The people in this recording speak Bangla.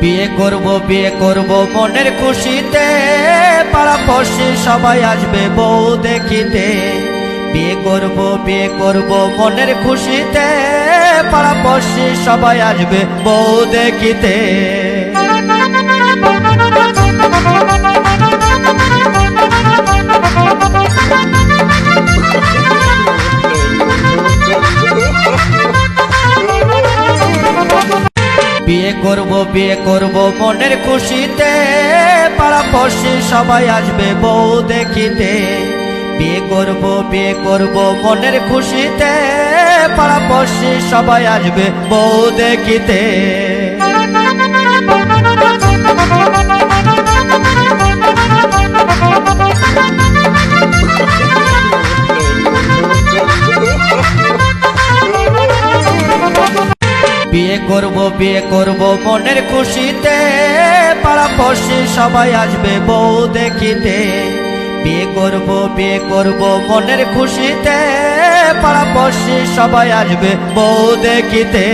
বিয়ে করব মনের খুশিতে, পাড়াপড়শি সবাই আসবে বউ দেখিতে। বিয়ে করব মনের খুশিতে, পাড়াপড়শি সবাই আসবে বউ দেখিতে। বিয়ে করব মনের খুশিতে, পাড়াপড়শি সবাই আসবে বউ দেখিতে। বিয়ে করব মনের খুশিতে, পাড়াপড়শি সবাই আসবে বউ দেখিতে। বিয়ে করব মনের খুশিতে, পাড়াপড়শি সবাই আসবে বউ দেখিতে। বিয়ে করব মনের খুশিতে, পাড়াপড়শি সবাই আসবে বউ দেখিতে।